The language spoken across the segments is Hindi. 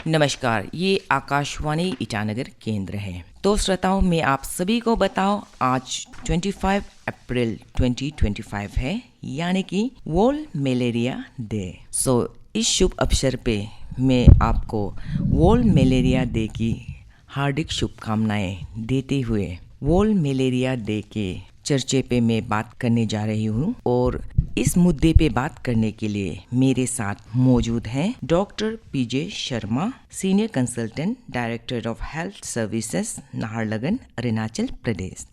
नमस्कार, ये आकाशवाणी ईटानगर केंद्र है। तो श्रोताओं, मैं आप सभी को बताऊं, आज 25 अप्रैल 2025 है, यानी कि वर्ल्ड मलेरिया डे। इस शुभ अवसर पे मैं आपको वर्ल्ड मलेरिया डे की हार्दिक शुभकामनाएं देते हुए वर्ल्ड मलेरिया डे के चर्चे पे मैं बात करने जा रही हूँ। और इस मुद्दे पे बात करने के लिए मेरे साथ मौजूद हैं doctor PJ Sharma, senior consultant, director of health services, Naharlagun, Arunachal Pradesh.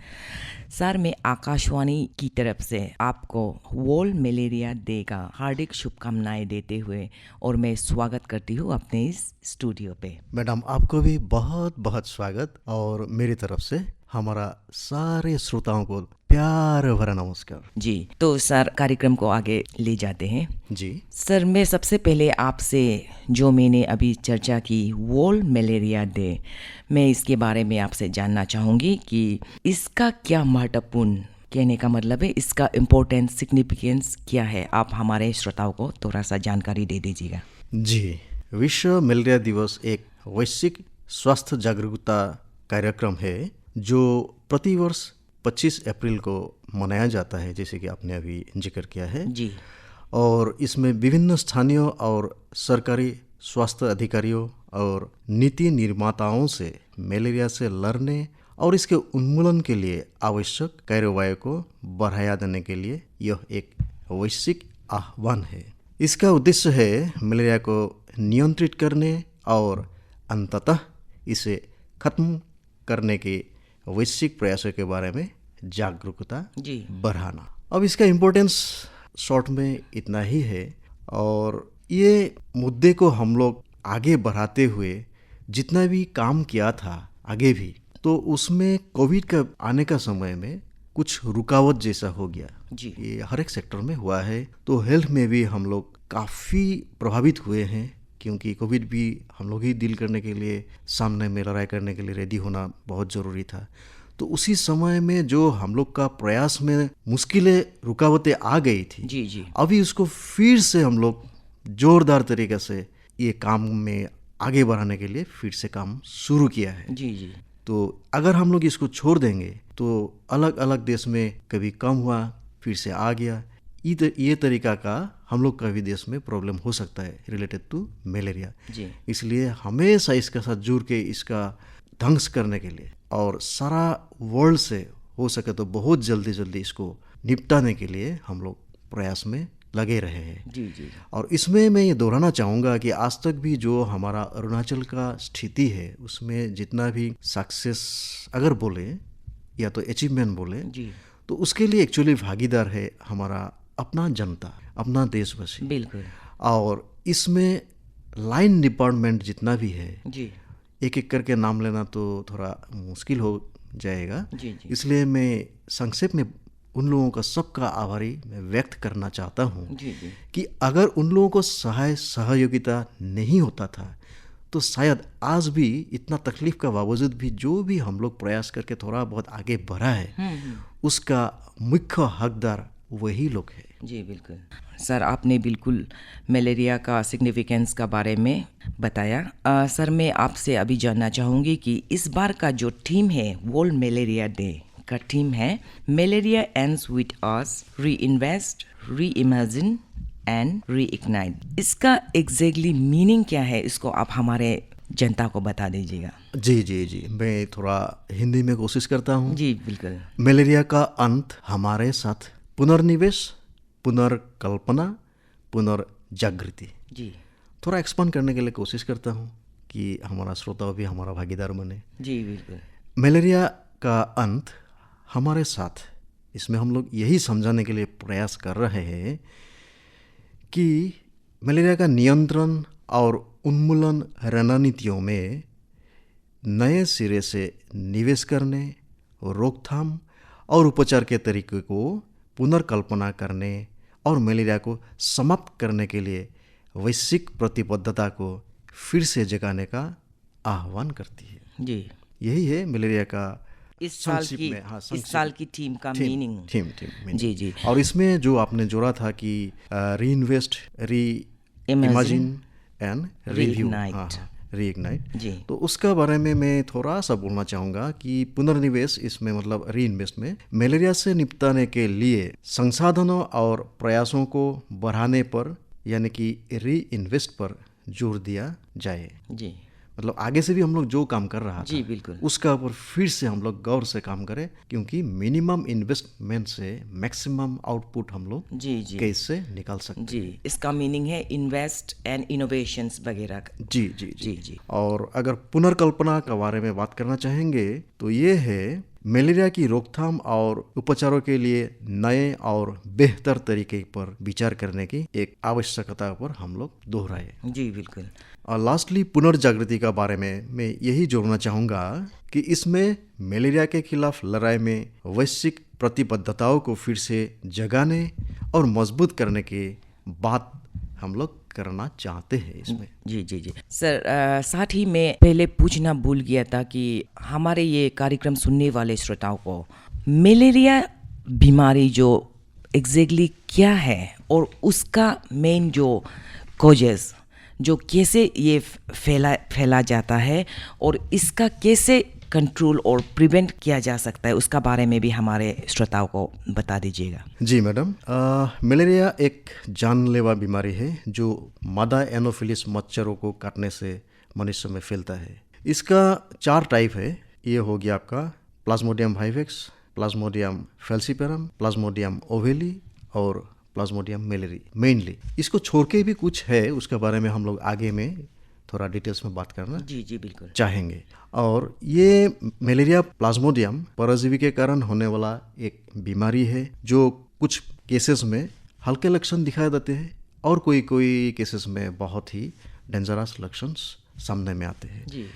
Sir, मैं आकाशवाणी की तरफ से आपको वर्ल्ड मलेरिया डे का हार्दिक शुभकामनाएं देते हुए और मैं स्वागत करती हूँ अपने इस स्टूडियो पे। मैडम, आपको भी बहुत बहुत स्वागत और मेरी तरफ से हमारा सारे श्रोताओं को प्यार भरा नमस्कार। जी, तो सर कार्यक्रम को आगे ले जाते हैं। जी सर, मैं सबसे पहले आपसे जो मैंने अभी चर्चा की वर्ल्ड मलेरिया डे, मैं इसके बारे में आपसे जानना चाहूँगी कि इसका क्या महत्वपूर्ण, कहने का मतलब है इसका इम्पोर्टेंस, सिग्निफिकेंस क्या है। आप हमारे श्रोताओं को थोड़ा सा जानकारी दे दीजिएगा। जी, विश्व मलेरिया दिवस एक वैश्विक स्वास्थ्य जागरूकता कार्यक्रम है जो प्रतिवर्ष 25 अप्रैल को मनाया जाता है, जैसे कि आपने अभी जिक्र किया है। जी। और इसमें विभिन्न स्थानीय और सरकारी स्वास्थ्य अधिकारियों और नीति निर्माताओं से मलेरिया से लड़ने और इसके उन्मूलन के लिए आवश्यक कार्यवाही को बढ़ावा देने के लिए यह एक वैश्विक आह्वान है। इसका उद्देश्य है मलेरिया को नियंत्रित करने और अंततः इसे खत्म करने के वैश्विक प्रयासों के बारे में जागरूकता बढ़ाना। अब इसका इम्पोर्टेंस शॉर्ट में इतना ही है, और ये मुद्दे को हम लोग आगे बढ़ाते हुए जितना भी काम किया था आगे भी, तो उसमें कोविड का आने का समय में कुछ रुकावट जैसा हो गया जी। ये हर एक सेक्टर में हुआ है। तो हेल्थ में भी हम लोग काफ़ी प्रभावित हुए हैं, क्योंकि कोविड भी हम लोग ही डील करने के लिए, सामने में लड़ाई करने के लिए रेडी होना बहुत ज़रूरी था। तो उसी समय में जो हम लोग का प्रयास में मुश्किलें, रुकावटें आ गई थी, जी। अभी उसको फिर से हम लोग जोरदार तरीके से ये काम में आगे बढ़ाने के लिए फिर से काम शुरू किया है। जी। तो अगर हम लोग इसको छोड़ देंगे तो अलग अलग देश में कभी कम हुआ, फिर से आ गया, ये तरीका का हम लोग का भी देश में प्रॉब्लम हो सकता है रिलेटेड टू मलेरिया। जी। इसलिए हमेशा इसके साथ जुड़ के इसका ध्वंस करने के लिए और सारा वर्ल्ड से हो सके तो बहुत जल्दी इसको निपटाने के लिए हम लोग प्रयास में लगे रहे हैं। जी। और इसमें मैं ये दोहराना चाहूँगा कि आज तक भी जो हमारा अरुणाचल का स्थिति है, उसमें जितना भी सक्सेस अगर बोले या तो अचीवमेंट बोले जी, तो उसके लिए एक्चुअली भागीदार है हमारा अपना जनता, अपना देशवासी। बिल्कुल। और इसमें लाइन डिपार्टमेंट जितना भी है, जी। एक एक करके नाम लेना तो थोड़ा मुश्किल हो जाएगा। जी। इसलिए मैं संक्षेप में उन लोगों का सबका आभारी मैं व्यक्त करना चाहता हूँ जी। कि अगर उन लोगों को सहयोगिता नहीं होता था तो शायद आज भी इतना तकलीफ का बावजूद भी जो भी हम लोग प्रयास करके थोड़ा बहुत आगे बढ़ा है, उसका मुख्य हकदार वही लोग हैं। जी बिल्कुल। सर, आपने बिल्कुल मलेरिया का सिग्निफिकेंस का बारे में बताया। सर, मैं आपसे अभी जानना चाहूँगी कि इस बार का जो थीम है वर्ल्ड मलेरिया डे का थीम है मलेरिया एंड्स विद अस, री इन्वेस्ट, री इमेजिन एंड री इग्नाइट। इसका एग्जैक्टली मीनिंग क्या है, इसको आप हमारे जनता को बता दीजिएगा। जी, मैं थोड़ा हिंदी में कोशिश करता हूँ। जी बिल्कुल। मलेरिया का अंत हमारे साथ पुनर्निवेश, पुनर्कल्पना, पुनर्जागृति। जी। थोड़ा एक्सपांड करने के लिए कोशिश करता हूँ कि हमारा श्रोता भी हमारा भागीदार बने। जी बिल्कुल। मलेरिया का अंत हमारे साथ, इसमें हम लोग यही समझाने के लिए प्रयास कर रहे हैं कि मलेरिया का नियंत्रण और उन्मूलन रणनीतियों में नए सिरे से निवेश करने, रोकथाम और उपचार के तरीके को पुनर्कल्पना करने और मलेरिया को समाप्त करने के लिए वैश्विक प्रतिबद्धता को फिर से जगाने का आह्वान करती है। जी, यही है मलेरिया का इस साल की थीम का मीनिंग। थीम। जी। और इसमें जो आपने जोड़ा था कि री इन्वेस्ट, री इमेजिन एंड रिव्यू, रीइग्नाइट। जी तो उसका बारे में मैं थोड़ा सा बोलना चाहूँगा कि पुनर्निवेश इसमें मतलब रीइन्वेस्ट में मलेरिया से निपटने के लिए संसाधनों और प्रयासों को बढ़ाने पर यानी कि रीइन्वेस्ट पर जोर दिया जाए। जी मतलब आगे से भी हम लोग जो काम कर रहा जी था बिल्कुल। उसका ऊपर फिर से हम लोग गौर से काम करें, क्योंकि मिनिमम इन्वेस्टमेंट से मैक्सिमम आउटपुट हम लोग जी जी कैसे निकाल सकते हैं। जी, इसका मीनिंग है इन्वेस्ट एंड इनोवेशंस वगैरह। जी जी जी जी जी और अगर पुनर्कल्पना के बारे में बात करना चाहेंगे तो ये है मलेरिया की रोकथाम और उपचारों के लिए नए और बेहतर तरीके पर विचार करने की एक आवश्यकता पर हम लोग दोहराए। जी बिल्कुल। और लास्टली पुनर्जागृति का बारे में मैं यही जोड़ना चाहूँगा कि इसमें मलेरिया के खिलाफ लड़ाई में वैश्विक प्रतिबद्धताओं को फिर से जगाने और मजबूत करने की बात हम लोग करना चाहते हैं इसमें। जी जी जी सर, साथ ही मैं पहले पूछना भूल गया था कि हमारे ये कार्यक्रम सुनने वाले श्रोताओं को मलेरिया बीमारी जो एग्जैक्टली क्या है और उसका मेन जो कॉजेस जो कैसे ये फैला जाता है और इसका कैसे कंट्रोल और प्रिवेंट किया जा सकता है, उसका बारे में भी हमारे श्रोताओं को बता दीजिएगा। जी मैडम, मलेरिया एक जानलेवा बीमारी है जो मादा एनोफिलिस मच्छरों को काटने से मनुष्य में फैलता है। इसका 4 टाइप है। ये हो गया आपका Plasmodium vivax, Plasmodium falciparum, Plasmodium ओवेली और प्लाज्मोडियम मेलेरी मेनली। इसको छोड़ के भी कुछ है, उसके बारे में हम लोग आगे में थोड़ा डिटेल्स में बात करना जी जी बिल्कुल चाहेंगे। और ये मलेरिया प्लाज्मोडियम परजीवी के कारण होने वाला एक बीमारी है जो कुछ केसेस में हल्के लक्षण दिखाई देते हैं और कोई कोई केसेस में बहुत ही डेंजरस लक्षण सामने में आते हैं। जी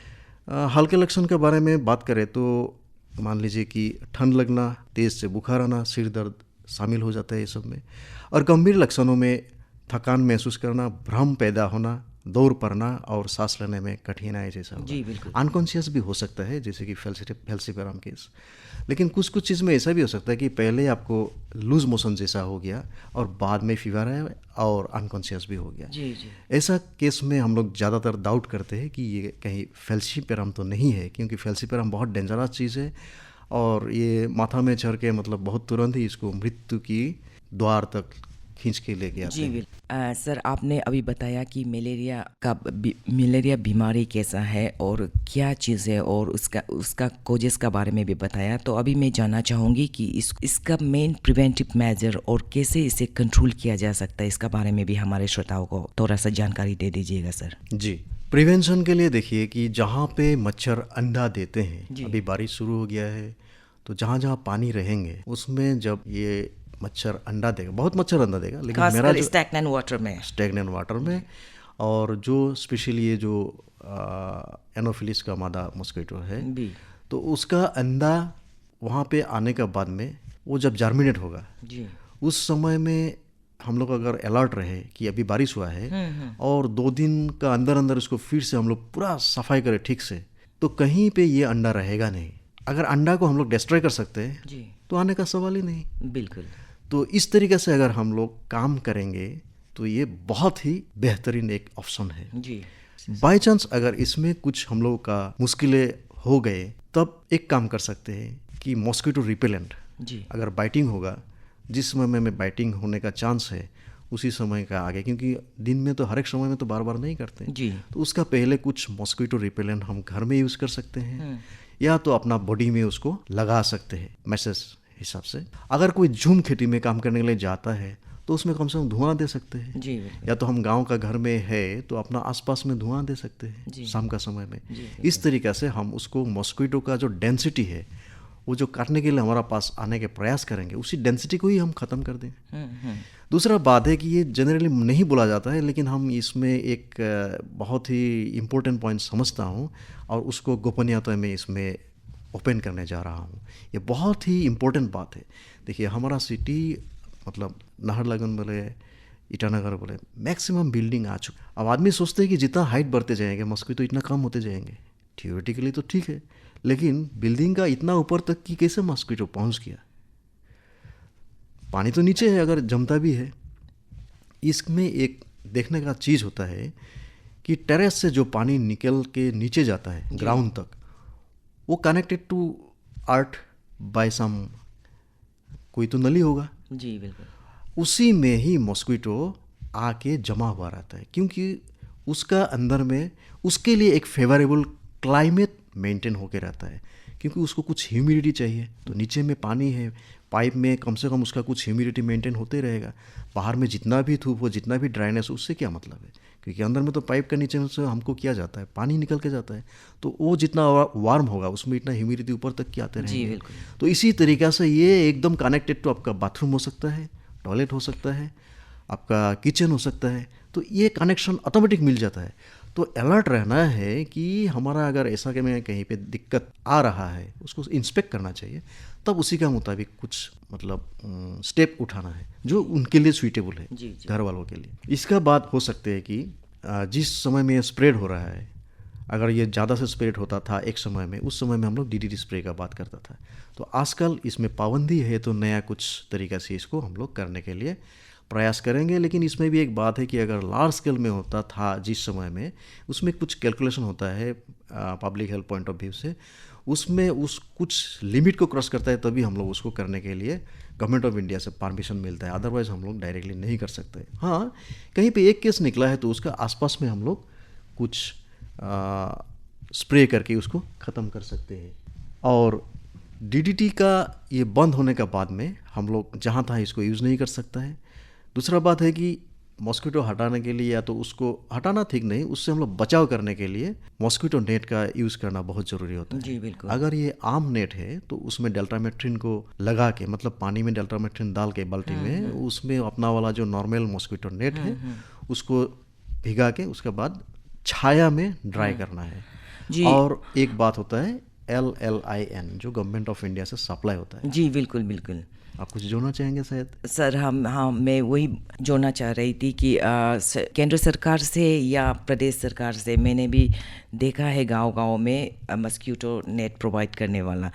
हल्के लक्षण के बारे में बात करें तो मान लीजिए कि ठंड लगना, तेज से बुखार आना, सिर दर्द शामिल हो जाता है ये सब में। और गंभीर लक्षणों में थकान महसूस करना, भ्रम पैदा होना, दौड़ पड़ना और सांस लेने में कठिनाई जैसा होगा। जी बिल्कुल। अनकॉन्शियस भी हो सकता है जैसे कि फैल्सीपेरम केस। लेकिन कुछ कुछ चीज़ में ऐसा भी हो सकता है कि पहले आपको लूज मोशन जैसा हो गया और बाद में फीवर है और अनकॉन्शियस भी हो गया। जी जी ऐसा केस में हम लोग ज़्यादातर डाउट करते हैं कि ये कहीं फैल्सीपेरम तो नहीं है, क्योंकि फैल्सीपेरम बहुत डेंजरस चीज़ है और ये माथा में चढ़ के मतलब बहुत तुरंत ही इसको मृत्यु की द्वार तक खींच के लेके आते जी हैं। बिल्कुल। सर, आपने अभी बताया कि मलेरिया बीमारी कैसा है और क्या चीज़ है और उसका कोजेस का बारे में भी बताया। तो अभी मैं जानना चाहूँगी कि इसका मेन प्रिवेंटिव मेजर और कैसे इसे कंट्रोल किया जा सकता है, इसका बारे में भी हमारे श्रोताओं को थोड़ा सा जानकारी दे दीजिएगा सर। जी, प्रिवेंशन के लिए देखिए कि जहाँ पे मच्छर अंडा देते हैं, जी। अभी बारिश शुरू हो गया है तो जहाँ जहाँ पानी रहेंगे उसमें जब ये मच्छर अंडा देगा, बहुत मच्छर अंडा देगा, लेकिन मेरा खासकर जो स्टैग्नेंट वाटर में। स्टेगनेंट वाटर में और जो स्पेशली ये जो एनोफिलिस का मादा मॉस्किटो है भी तो उसका अंडा वहाँ पे आने के बाद में वो जब जर्मिनेट होगा जी उस समय में हम लोग अगर अलर्ट रहे कि अभी बारिश हुआ है और 2 दिन का अंदर अंदर इसको फिर से हम लोग पूरा सफाई करें ठीक से, तो कहीं पे ये अंडा रहेगा नहीं। अगर अंडा को हम लोग डिस्ट्रॉय कर सकते हैं जी तो आने का सवाल ही नहीं। बिल्कुल। तो इस तरीके से अगर हम लोग काम करेंगे तो ये बहुत ही बेहतरीन एक ऑप्शन है। जी बाय चांस अगर इसमें कुछ हम लोग का मुश्किलें हो गए तब एक काम कर सकते हैं कि मॉस्किटो रिपेलेंट जी अगर बाइटिंग होगा, जिस समय में बाइटिंग होने का चांस है उसी समय का आगे, क्योंकि दिन में तो हर एक समय में तो बार बार नहीं करते हैं, जी तो उसका पहले कुछ मॉस्किटो रिपेलेंट हम घर में यूज़ कर सकते हैं या तो अपना बॉडी में उसको लगा सकते हैं मैसेज हिसाब से। अगर कोई झूम खेती में काम करने के लिए जाता है तो उसमें कम से कम धुआं दे सकते हैं, जी बिल्कुल। या तो हम गांव का घर में है तो अपना आसपास में धुआं दे सकते हैं शाम का समय में। इस तरीके से हम उसको मॉस्किटो का जो डेंसिटी है वो जो काटने के लिए हमारा पास आने के प्रयास करेंगे उसी डेंसिटी को ही हम ख़त्म कर दें। दूसरा बात है कि ये जनरली नहीं बोला जाता है, लेकिन हम इसमें एक बहुत ही इम्पोर्टेंट पॉइंट समझता हूँ और उसको गोपनीयता में इसमें ओपन करने जा रहा हूँ। ये बहुत ही इम्पोर्टेंट बात है। देखिए हमारा सिटी मतलब नाहरलगुन बोले, ईटानगर बोले, मैक्सिमम बिल्डिंग आ चुका। अब आदमी सोचते हैं कि जितना हाइट बढ़ते जाएंगे मॉस्किटो इतना कम होते जाएंगे। थियोरेटिकली तो ठीक है, लेकिन बिल्डिंग का इतना ऊपर तक कि कैसे मॉस्किटो पहुँच गया? पानी तो नीचे है, अगर जमता भी है। इसमें एक देखने का चीज़ होता है कि कि टेरेस से जो पानी निकल के नीचे जाता है ग्राउंड तक, वो कनेक्टेड टू अर्थ बाय सम कोई तो नली होगा। जी बिल्कुल। उसी में ही मॉस्क्विटो आके जमा हुआ रहता है, क्योंकि उसका अंदर में उसके लिए एक फेवरेबल क्लाइमेट मेंटेन होके रहता है, क्योंकि उसको कुछ ह्यूमिडिटी चाहिए। तो नीचे में पानी है, पाइप में कम से कम उसका कुछ ह्यूमिडिटी मेंटेन होते रहेगा। बाहर में जितना भी धूप हो, जितना भी ड्राइनेस हो, उससे क्या मतलब है, क्योंकि अंदर में तो पाइप के नीचे से हमको किया जाता है, पानी निकल के जाता है, तो वो जितना वार्म होगा उसमें इतना ह्यूमिडिटी ऊपर तक के आते रहेंगे। तो इसी तरीक़ा से ये एकदम कनेक्टेड टू आपका बाथरूम हो सकता है, टॉयलेट हो सकता है, आपका किचन हो सकता है। तो ये कनेक्शन ऑटोमेटिक मिल जाता है। तो अलर्ट रहना है कि हमारा अगर ऐसा कि मैं कहीं पे दिक्कत आ रहा है, उसको इंस्पेक्ट करना चाहिए, तब उसी का मुताबिक कुछ मतलब स्टेप उठाना है जो उनके लिए सूटेबल है, घर वालों के लिए। इसका बात हो सकते है कि जिस समय में स्प्रेड हो रहा है, अगर ये ज़्यादा से स्प्रेड होता था एक समय में, उस समय में हम लोग डीडीटी स्प्रे का बात करता था। तो आजकल इसमें पाबंदी है, तो नया कुछ तरीक़ा से इसको हम लोग करने के लिए प्रयास करेंगे। लेकिन इसमें भी एक बात है कि अगर लार्ज स्केल में होता था जिस समय में, उसमें कुछ कैलकुलेशन होता है public health point of view से, उसमें उस कुछ लिमिट को क्रॉस करता है, तभी हम लोग उसको करने के लिए गवर्नमेंट ऑफ इंडिया से परमिशन मिलता है। अदरवाइज हम लोग डायरेक्टली नहीं कर सकते। हाँ, कहीं पे एक केस निकला है तो उसका आसपास में हम लोग कुछ स्प्रे करके उसको ख़त्म कर सकते हैं। और डीडीटी का ये बंद होने का बाद में हम लोग जहाँ तहाँ इसको यूज़ नहीं कर सकता है। दूसरा बात है कि मॉस्क्विटो हटाने के लिए, या तो उसको हटाना ठीक नहीं, उससे हम लोग बचाव करने के लिए मॉस्क्विटो नेट का यूज़ करना बहुत ज़रूरी होता है। जी बिल्कुल। अगर ये आम नेट है तो उसमें डेल्टामेट्रिन को लगा के, मतलब पानी में डेल्टामेट्रिन डाल के बाल्टी में, उसमें अपना वाला जो नॉर्मल मॉस्क्विटो नेट है उसको भिगा के उसके बाद छाया में ड्राई करना है। और एक बात होता है LLIN जो गवर्नमेंट ऑफ इंडिया से सप्लाई होता है। जी बिल्कुल बिल्कुल। आप कुछ जोड़ना चाहेंगे शायद? सर मैं वही जोड़ना चाह रही थी कि केंद्र सरकार से या प्रदेश सरकार से मैंने भी देखा है गांव-गांव में मस्क्यूटो नेट प्रोवाइड करने वाला,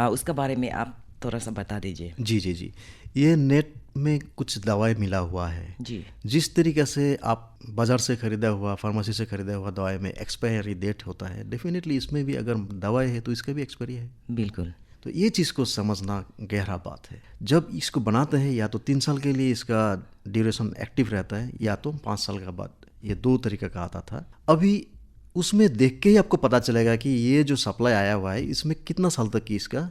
उसका बारे में आप थोड़ा सा बता दीजिए। जी, ये नेट में कुछ दवाई मिला हुआ है। जी। जिस तरीके से आप बाज़ार से ख़रीदा हुआ, फार्मेसी से ख़रीदा हुआ दवाई में एक्सपायरी डेट होता है, डेफिनेटली इसमें भी अगर दवाई है तो इसका भी एक्सपायरी है। बिल्कुल। तो ये चीज़ को समझना गहरा बात है। जब इसको बनाते हैं या तो 3 साल के लिए इसका ड्यूरेशन एक्टिव रहता है, या तो 5 साल के बाद, ये 2 तरीका का आता था। अभी उसमें देख के ही आपको पता चलेगा कि ये जो सप्लाई आया हुआ है इसमें कितना साल तक की इसका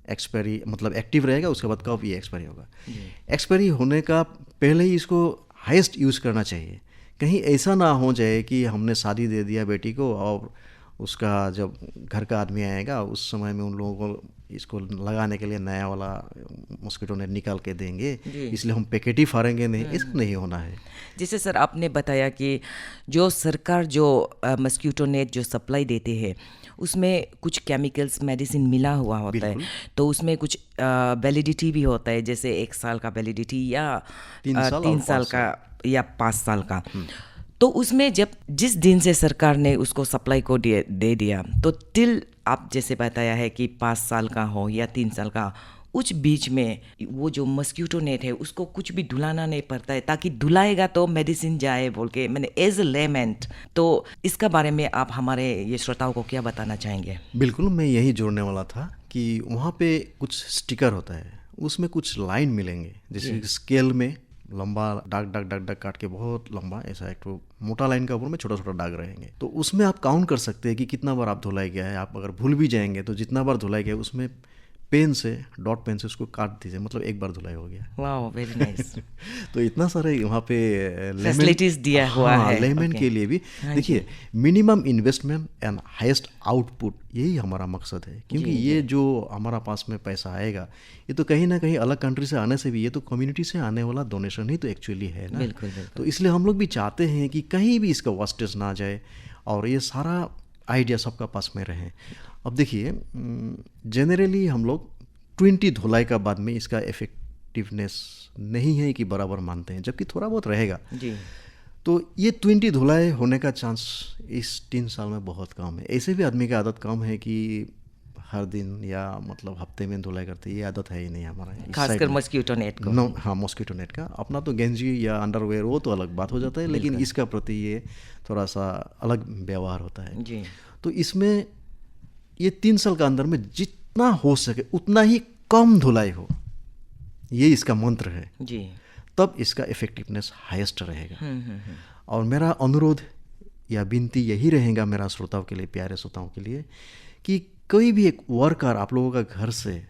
एक्सपायरी मतलब एक्टिव रहेगा, उसके बाद कब ये एक्सपायरी होगा। एक्सपायरी होने का पहले ही इसको हाईएस्ट यूज़ करना चाहिए। कहीं ऐसा ना हो जाए कि हमने शादी दे दिया बेटी को, और उसका जब घर का आदमी आएगा उस समय में उन लोगों को इसको लगाने के लिए नया वाला मॉस्क्विटो नेट निकाल के देंगे, इसलिए हम पैकेट ही फाड़ेंगे नहीं। ऐसा नहीं होना है। जैसे सर आपने बताया कि जो सरकार जो मस्क्यूटो नेट जो सप्लाई देते हैं उसमें कुछ केमिकल्स मेडिसिन मिला हुआ होता है, तो उसमें कुछ वैलिडिटी भी होता है, जैसे 1 साल का वैलिडिटी या 3 साल का या 5 साल का। तो उसमें जब जिस दिन से सरकार ने उसको सप्लाई को दे दिया, तो टिल आप जैसे बताया है कि 5 साल का हो या 3 साल का, उस बीच में वो जो मस्क्यूटो नेट है उसको कुछ भी धुलाना नहीं पड़ता है, ताकि धुलाएगा तो मेडिसिन जाए बोल के, मैंने एज ए लेमेंट। तो इसका बारे में आप हमारे ये श्रोताओं को क्या बताना चाहेंगे? बिल्कुल, मैं यही जोड़ने वाला था कि वहाँ पे कुछ स्टिकर होता है, उसमें कुछ लाइन मिलेंगे, जैसे स्केल में लंबा दाग काट के बहुत लंबा ऐसा एक तो मोटा लाइन का ऊपर में छोटा छोटा दाग रहेंगे। तो उसमें आप काउंट कर सकते हैं कि कितना बार आप धुलाई गया है। आप अगर भूल भी जाएंगे तो जितना बार धुलाई गया उसमें पेन से, डॉट पेन से उसको काट दीजिए, मतलब एक बार धुलाई हो गया। वाह, वेरी नाइस। तो इतना सारे वहाँ पे फैसिलिटीज दिया हुआ है लेमन के लिए भी। देखिए, minimum investment and highest output, यही हमारा मकसद है। क्योंकि ये जो हमारा पास में पैसा आएगा, ये तो कहीं ना कहीं अलग कंट्री से आने से भी, ये तो कम्युनिटी से आने वाला डोनेशन ही तो एक्चुअली है ना। बिल्कुल। तो इसलिए हम लोग भी चाहते हैं कि कहीं भी इसका वेस्टेज ना जाए और ये सारा आइडिया सबका पास में रहे। अब देखिए, जनरली हम लोग 20 धुलाई का बाद में इसका इफेक्टिवनेस नहीं है कि बराबर मानते हैं, जबकि थोड़ा बहुत रहेगा जी। तो ये 20 धुलाई होने का चांस इस 3 साल में बहुत कम है। ऐसे भी आदमी की आदत कम है कि हर दिन या मतलब हफ्ते में धुलाई करते, ये आदत है ही नहीं हमारा इस खासकर साइड में। मस्कीटो नेट को। नो, हाँ, मॉस्किटो नेट का अपना तो गेंजी या अंडरवेयर वो तो अलग बात हो जाता है, लेकिन इसका प्रति ये थोड़ा सा अलग व्यवहार होता है जी। तो इसमें ये 3 साल का अंदर में जितना हो सके उतना ही कम धुलाई हो, ये इसका मंत्र है जी। तब इसका इफेक्टिवनेस हाईएस्ट रहेगा। और मेरा अनुरोध या विनती यही रहेगा मेरा श्रोताओं के लिए, प्यारे श्रोताओं के लिए, कि कोई भी एक वर्कर आप लोगों का घर से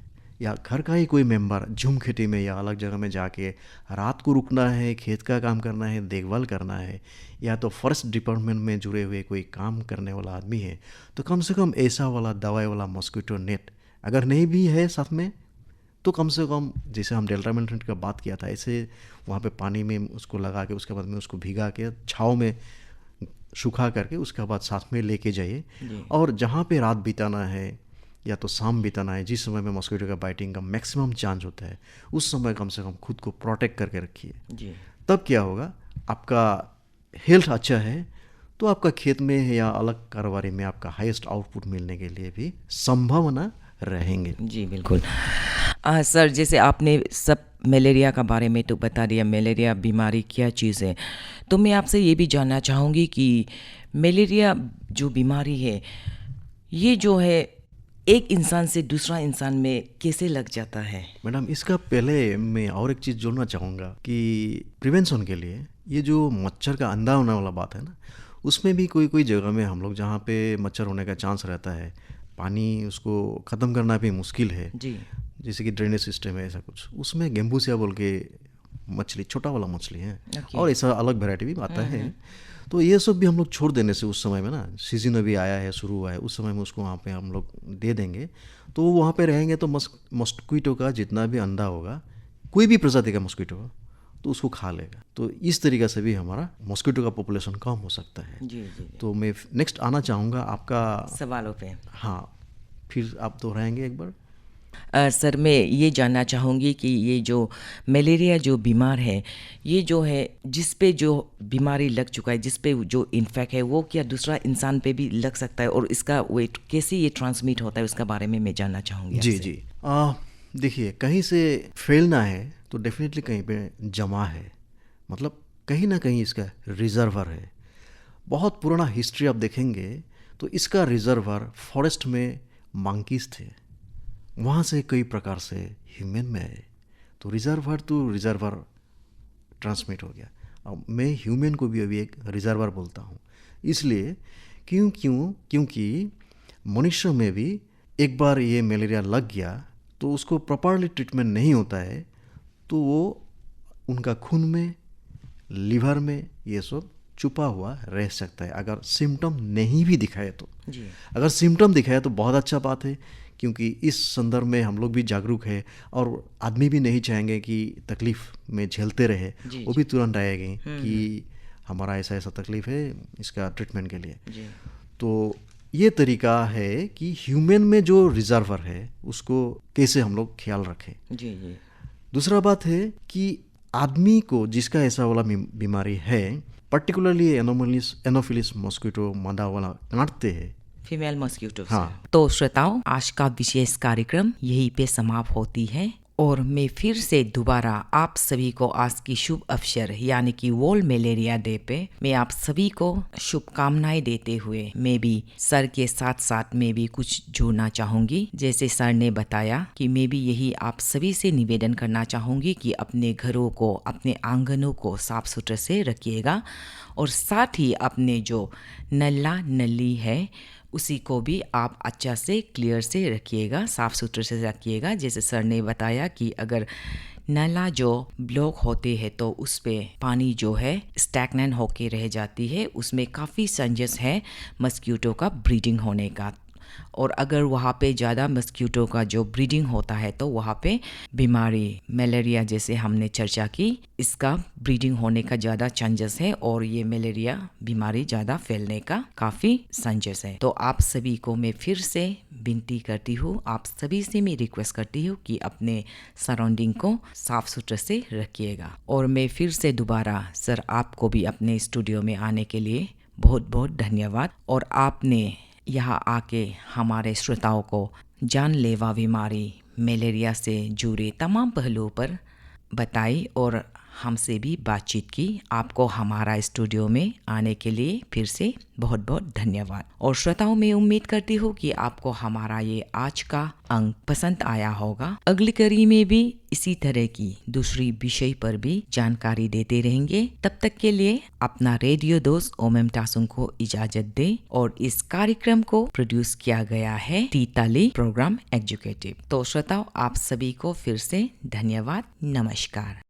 या घर का ही कोई मेंबर झूम खेती में या अलग जगह में जाके रात को रुकना है, खेत का काम करना है, देखभाल करना है, या तो फॉरेस्ट डिपार्टमेंट में जुड़े हुए कोई काम करने वाला आदमी है, तो कम से कम ऐसा वाला दवाई वाला मॉस्किटो नेट अगर नहीं भी है साथ में तो कम से कम, जैसे हम डेल्टा मेंटेनेंस का बात किया था, ऐसे वहाँ पे पानी में उसको लगा के उसके बाद में उसको भिगा के छाँव में सूखा करके उसके बाद साथ में लेके जाइए। और जहाँ पे रात बिताना है या तो शाम बिताना है, जिस समय में मॉस्किटो का बाइटिंग का मैक्सिमम चांस होता है, उस समय कम से कम खुद को प्रोटेक्ट करके रखिए। तब क्या होगा, आपका हेल्थ अच्छा है तो आपका खेत में या अलग कारोबारी में आपका हाईएस्ट आउटपुट मिलने के लिए भी संभावना रहेंगे। जी बिल्कुल। सर, जैसे आपने सब मलेरिया का बारे में तो बता दिया, मलेरिया बीमारी क्या चीज़ है, तो मैं आपसे ये भी जानना चाहूँगी कि मलेरिया जो बीमारी है ये जो है एक इंसान से दूसरा इंसान में कैसे लग जाता है? मैडम, इसका पहले मैं और एक चीज़ जोड़ना चाहूँगा कि प्रिवेंशन के लिए ये जो मच्छर का अंडा होने वाला बात है ना, उसमें भी कोई कोई जगह में हम लोग जहाँ पे मच्छर होने का चांस रहता है, पानी उसको ख़त्म करना भी मुश्किल है जी। जैसे कि ड्रेनेज सिस्टम है ऐसा कुछ, उसमें गेम्बूसिया बोल के मछली, छोटा वाला मछली है और ऐसा अलग वैरायटी भी आता है। तो ये सब भी हम लोग छोड़ देने से उस समय में ना, सीजन अभी आया है, शुरू हुआ है, उस समय में उसको वहाँ पे हम लोग दे देंगे तो वो वहाँ पे रहेंगे तो मस्क्वीटो का जितना भी अंडा होगा, कोई भी प्रजाति का मस्क्वीटो हो तो उसको खा लेगा। तो इस तरीक़े से भी हमारा मस्क्वीटो का पॉपुलेशन कम हो सकता है। जी जी। तो मैं नेक्स्ट आना चाहूँगा आपका सवालों पे। हाँ, फिर आप दोहराएंगे एक बार। सर, मैं ये जानना चाहूँगी कि ये जो मलेरिया जो बीमार है, ये जो है जिस पे जो बीमारी लग चुका है, जिस पे जो इन्फेक्ट है, वो क्या दूसरा इंसान पे भी लग सकता है, और इसका वेट कैसे ये ट्रांसमिट होता है उसका बारे में मैं जानना चाहूँगी। जी जी। देखिए, कहीं से फैलना है तो डेफिनेटली कहीं पे जमा है, मतलब कहीं ना कहीं इसका रिजर्वर है। बहुत पुराना हिस्ट्री आप देखेंगे तो इसका रिजर्वर फॉरेस्ट में मंकीज थे, वहाँ से कई प्रकार से ह्यूमन में आए तो रिजर्वर टू रिजर्वर ट्रांसमिट हो गया। अब मैं ह्यूमन को भी अभी एक रिजर्वर बोलता हूँ, इसलिए क्योंकि मनुष्य में भी एक बार ये मलेरिया लग गया तो उसको प्रॉपरली ट्रीटमेंट नहीं होता है तो वो उनका खून में, लिवर में ये सब छुपा हुआ रह सकता है अगर सिम्टम नहीं भी दिखाए तो। जी। अगर सिम्टम दिखाए तो बहुत अच्छा बात है, क्योंकि इस संदर्भ में हम लोग भी जागरूक है और आदमी भी नहीं चाहेंगे कि तकलीफ़ में झेलते रहे, वो भी तुरंत आएंगे कि हमारा ऐसा ऐसा तकलीफ़ है, इसका ट्रीटमेंट के लिए। जी। तो ये तरीका है कि ह्यूमन में जो रिजर्वर है उसको कैसे हम लोग ख्याल रखें। जी जी। दूसरा बात है कि आदमी को जिसका ऐसा वाला बीमारी है, पर्टिकुलरली एनोफिलिस मॉस्किटो मादा वाला काटते हैं, फीमेल मॉस्किटो। हाँ। तो श्रोताओं, आज का विशेष कार्यक्रम यहीं पे समाप्त होती है और मैं फिर से दोबारा आप सभी को आज की शुभ अवसर यानी कि वर्ल्ड मलेरिया डे पे मैं आप सभी को शुभकामनाएं देते हुए मैं भी सर के साथ साथ मैं भी कुछ जोड़ना चाहूँगी। जैसे सर ने बताया कि मैं भी यही आप सभी से निवेदन करना चाहूँगी कि अपने घरों को, अपने आंगनों को साफ सुथरे से रखिएगा और साथ ही अपने जो नल्ला नली है उसी को भी आप अच्छा से क्लियर से रखिएगा, साफ़ सुथरे से रखिएगा। जैसे सर ने बताया कि अगर नाला जो ब्लॉक होते हैं तो उस पे पानी जो है स्टैग्नेंट होके रह जाती है, उसमें काफ़ी चांसेस है मस्क्यूटो का ब्रीडिंग होने का। और अगर वहाँ पे ज़्यादा मस्क्यूटो का जो ब्रीडिंग होता है तो वहाँ पे बीमारी मलेरिया जैसे हमने चर्चा की, इसका ब्रीडिंग होने का ज़्यादा चांसेस है और ये मलेरिया बीमारी ज़्यादा फैलने का काफ़ी चांसेस है। तो आप सभी को मैं फिर से विनती करती हूँ, आप सभी से मैं रिक्वेस्ट करती हूँ कि अपने सराउंडिंग को साफ सुथरे से रखिएगा। और मैं फिर से दोबारा सर आपको भी अपने स्टूडियो में आने के लिए बहुत बहुत धन्यवाद, और आपने यहाँ आके हमारे श्रोताओं को जानलेवा बीमारी मलेरिया से जुड़े तमाम पहलुओं पर बताई और हमसे भी बातचीत की। आपको हमारा स्टूडियो में आने के लिए फिर से बहुत बहुत धन्यवाद। और श्रोताओं, मैं उम्मीद करती हूँ कि आपको हमारा ये आज का अंक पसंद आया होगा। अगली कड़ी में भी इसी तरह की दूसरी विषय पर भी जानकारी देते रहेंगे। तब तक के लिए अपना रेडियो दोस्त ओमएम टासुंग को इजाजत दे। और इस कार्यक्रम को प्रोड्यूस किया गया है टीताली प्रोग्राम एग्जीक्यूटिव। तो श्रोताओं, आप सभी को फिर से धन्यवाद। नमस्कार।